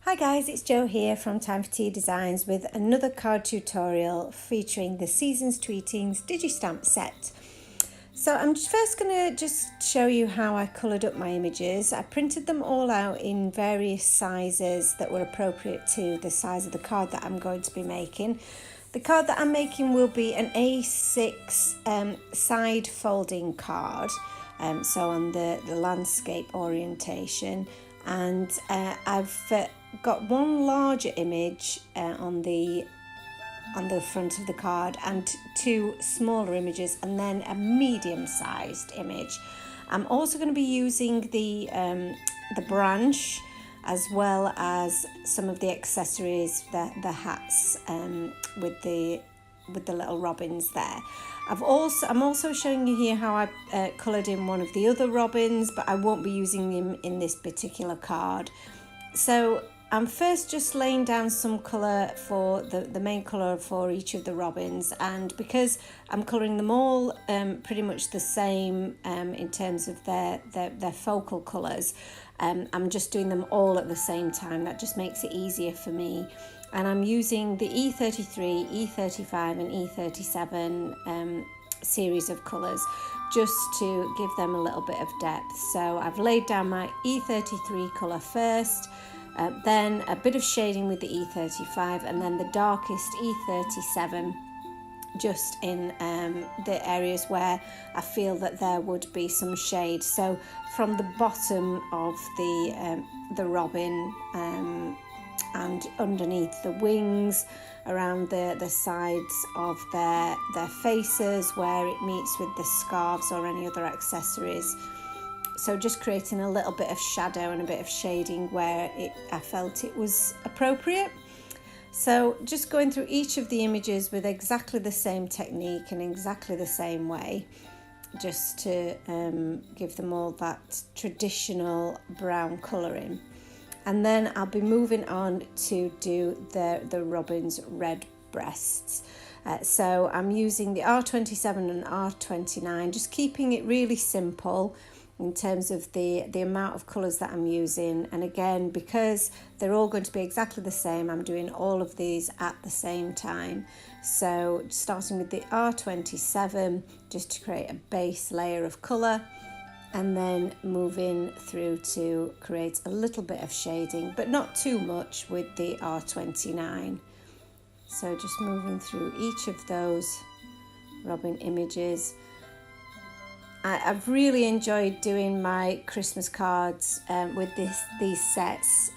Hi guys, it's Jo here from Time for Tea Designs with another card tutorial featuring the Seasons Tweetings Digistamp set. So I'm first going to just show you how I coloured up my images. I printed them all out in various sizes that were appropriate to the size of the card that I'm going to be making. The card that I'm making will be an A6 side folding card, so on the landscape orientation, and I've got one larger image on the front of the card and two smaller images and then a medium-sized image. I'm also going to be using the branch as well as some of the accessories, the hats with the little robins there. I'm also showing you here how I coloured in one of the other robins, but I won't be using them in this particular card. So I'm first just laying down some colour for the main colour for each of the robins, and because I'm colouring them all pretty much the same in terms of their focal colours, I'm just doing them all at the same time. That just makes it easier for me. And I'm using the E33, E35 and E37 series of colours just to give them a little bit of depth. So I've laid down my E33 colour first, then a bit of shading with the E35, and then the darkest E37 just in the areas where I feel that there would be some shade. So from the bottom of the robin and underneath the wings, around the sides of their faces where it meets with the scarves or any other accessories. So just creating a little bit of shadow and a bit of shading where I felt it was appropriate. So just going through each of the images with exactly the same technique and exactly the same way, just to give them all that traditional brown colouring. And then I'll be moving on to do the robin's red breasts. So I'm using the R27 and R29, just keeping it really simple in terms of the amount of colours that I'm using. And again, because they're all going to be exactly the same, I'm doing all of these at the same time. So starting with the R27, just to create a base layer of colour, and then moving through to create a little bit of shading, but not too much, with the R29. So just moving through each of those robin images. I've really enjoyed doing my Christmas cards with these sets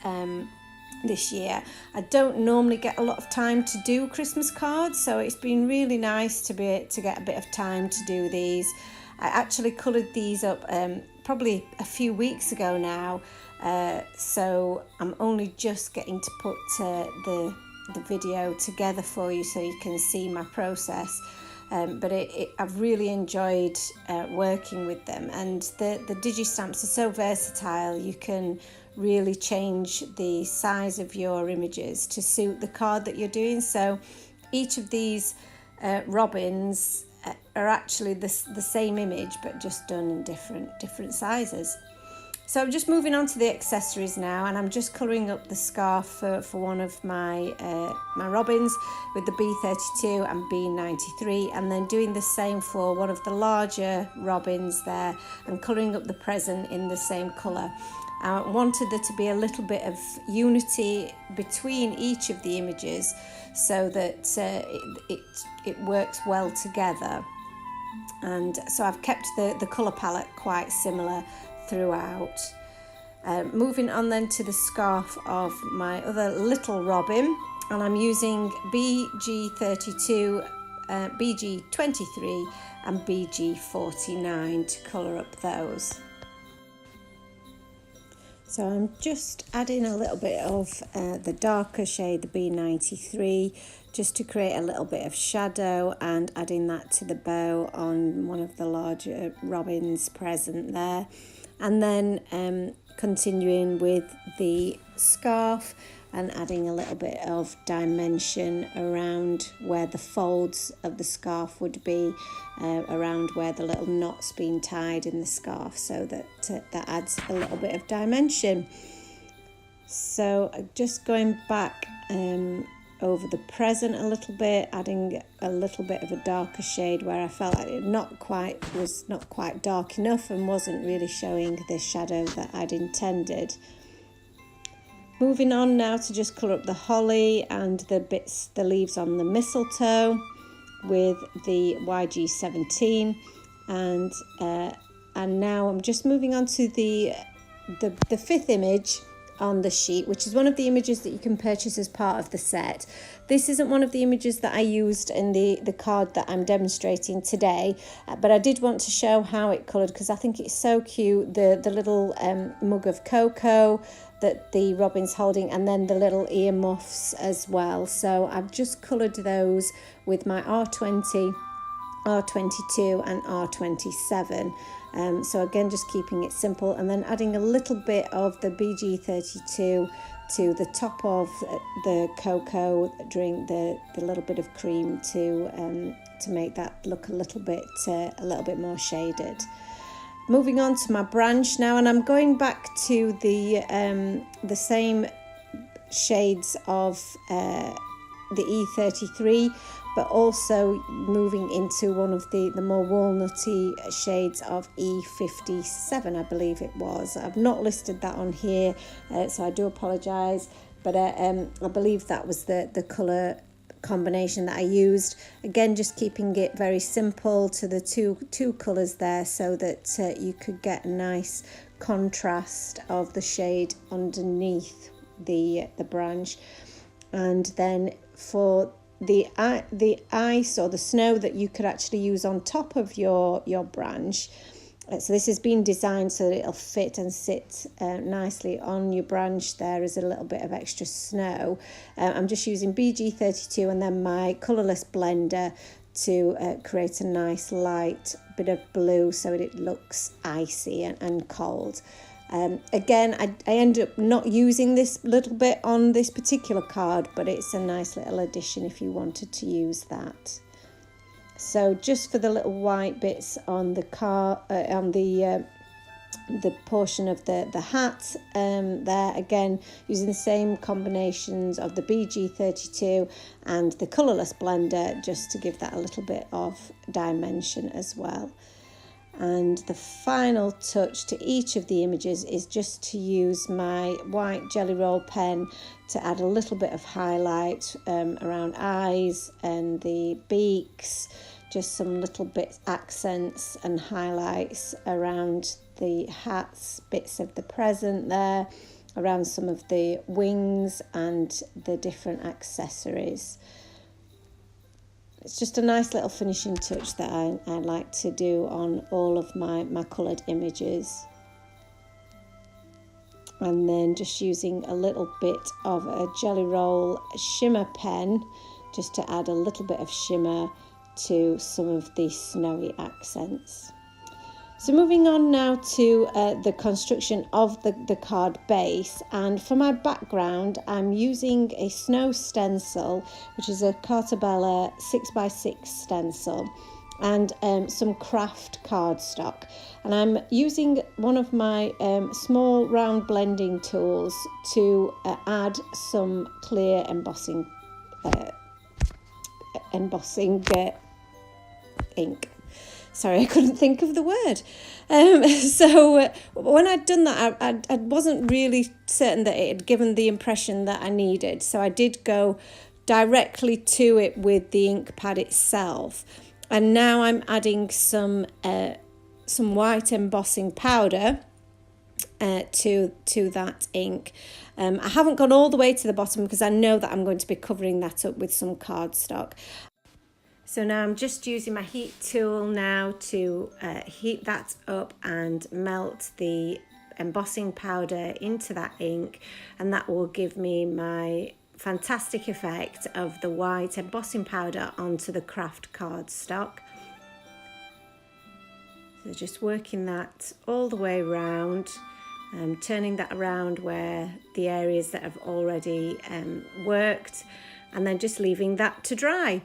this year. I don't normally get a lot of time to do Christmas cards, so it's been really nice to get a bit of time to do these. I actually coloured these up probably a few weeks ago now, so I'm only just getting to put the video together for you so you can see my process. But I've really enjoyed working with them, and the Digistamps are so versatile. You can really change the size of your images to suit the card that you're doing. So each of these robins are actually the same image, but just done in different sizes. So I'm just moving on to the accessories now, and I'm just colouring up the scarf for one of my robins with the B32 and B93, and then doing the same for one of the larger robins there and colouring up the present in the same colour. I wanted there to be a little bit of unity between each of the images so that it works well together. And so I've kept the colour palette quite similar throughout. Moving on then to the scarf of my other little robin, and I'm using BG32, BG23 and BG49 to colour up those. So I'm just adding a little bit of the darker shade, the B93, just to create a little bit of shadow, and adding that to the bow on one of the larger robins present there. And then continuing with the scarf and adding a little bit of dimension around where the folds of the scarf would be, around where the little knot's been tied in the scarf, so that that adds a little bit of dimension. So just going back over the present a little bit, adding a little bit of a darker shade where I felt like it was not quite dark enough and wasn't really showing the shadow that I'd intended. Moving on now to just colour up the holly and the leaves on the mistletoe with the YG17, and now I'm just moving on to the fifth image on the sheet, which is one of the images that you can purchase as part of the set. This isn't one of the images that I used in the card that I'm demonstrating today, but I did want to show how it coloured because I think it's so cute. The little mug of cocoa that the robin's holding, and then the little ear muffs as well. So I've just coloured those with my R20, R22 and R27. So again, just keeping it simple, and then adding a little bit of the BG32 to the top of the cocoa drink, the little bit of cream to make that look a little bit more shaded. Moving on to my branch now, and I'm going back to the same shades of the E33, but also moving into one of the more walnutty shades of E57, I believe it was. I've not listed that on here, so I do apologise, but I believe that was the colour combination that I used. Again, just keeping it very simple to the two colours there, so that you could get a nice contrast of the shade underneath the branch. And then for the ice or the snow that you could actually use on top of your branch, so this has been designed so that it'll fit and sit nicely on your branch. There is a little bit of extra snow. I'm just using BG32 and then my colourless blender to create a nice light bit of blue so that it looks icy and cold. Again, I end up not using this little bit on this particular card, but it's a nice little addition if you wanted to use that. So just for the little white bits on the the portion of the hat there, again using the same combinations of the BG32 and the colourless blender, just to give that a little bit of dimension as well. And the final touch to each of the images is just to use my white jelly roll pen to add a little bit of highlight around eyes and the beaks, just some little bit accents and highlights around the hats, bits of the present there, around some of the wings and the different accessories. It's just a nice little finishing touch that I like to do on all of my coloured images. And then just using a little bit of a jelly roll shimmer pen just to add a little bit of shimmer to some of the snowy accents. So moving on now to the construction of the card base, and for my background I'm using a snow stencil, which is a Cartabella 6x6 stencil, and some craft cardstock, and I'm using one of my small round blending tools to add some clear embossing ink. Sorry, I couldn't think of the word. So when I'd done that, I wasn't really certain that it had given the impression that I needed. So I did go directly to it with the ink pad itself. And now I'm adding some white embossing powder to that ink. I haven't gone all the way to the bottom because I know that I'm going to be covering that up with some cardstock. So now I'm just using my heat tool now to heat that up and melt the embossing powder into that ink, and that will give me my fantastic effect of the white embossing powder onto the craft cardstock. So just working that all the way around, turning that around where the areas that have already worked, and then just leaving that to dry.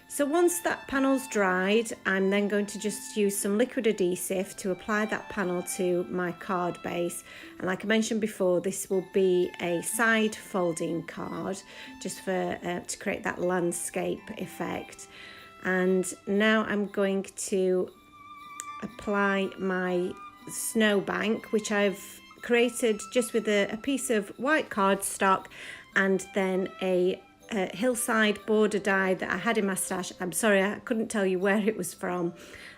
So once that panel's dried, I'm then going to just use some liquid adhesive to apply that panel to my card base. And like I mentioned before, this will be a side folding card just for to create that landscape effect. And now I'm going to apply my snowbank, which I've created just with a piece of white cardstock and then a hillside border die that I had in my stash. I'm sorry, I couldn't tell you where it was from,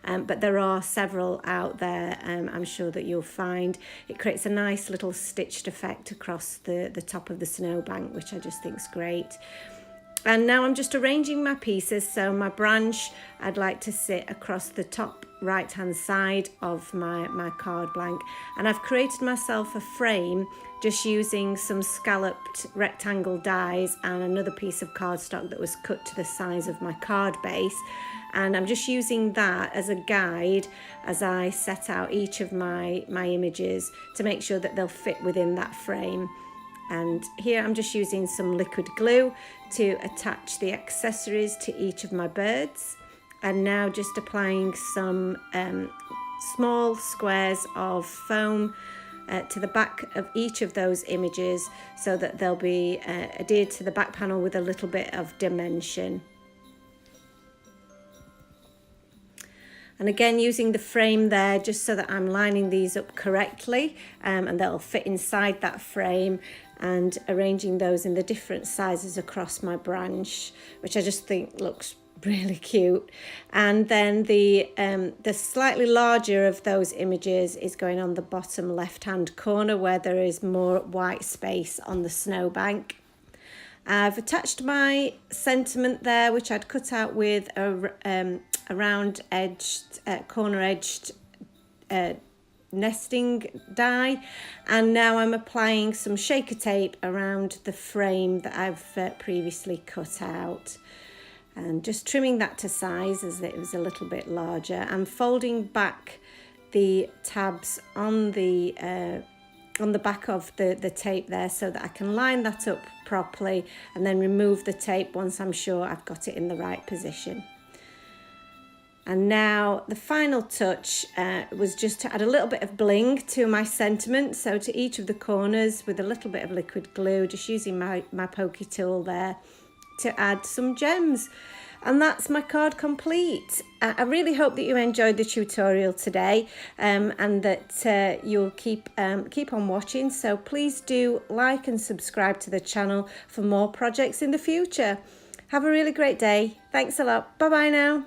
but there are several out there. I'm sure that you'll find it creates a nice little stitched effect across the top of the snowbank, which I just think is great. And now I'm just arranging my pieces. So my branch, I'd like to sit across the top right hand side of my card blank, and I've created myself a frame just using some scalloped rectangle dies and another piece of cardstock that was cut to the size of my card base, and I'm just using that as a guide as I set out each of my images to make sure that they'll fit within that frame. And here I'm just using some liquid glue to attach the accessories to each of my birds, and now just applying some small squares of foam to the back of each of those images so that they'll be adhered to the back panel with a little bit of dimension. And again, using the frame there just so that I'm lining these up correctly, and they'll fit inside that frame, and arranging those in the different sizes across my branch, which I just think looks really cute. And then the slightly larger of those images is going on the bottom left hand corner where there is more white space on the snowbank. I've attached my sentiment there, which I'd cut out with a round edged corner edged nesting die, and now I'm applying some shaker tape around the frame that I've previously cut out, and just trimming that to size as it was a little bit larger, and folding back the tabs on the back of the tape there so that I can line that up properly and then remove the tape once I'm sure I've got it in the right position. And now the final touch was just to add a little bit of bling to my sentiment. So to each of the corners with a little bit of liquid glue, just using my pokey tool there to add some gems. And that's my card complete. I really hope that you enjoyed the tutorial today, and that you'll keep on watching. So please do like and subscribe to the channel for more projects in the future. Have a really great day. Thanks a lot. Bye bye now.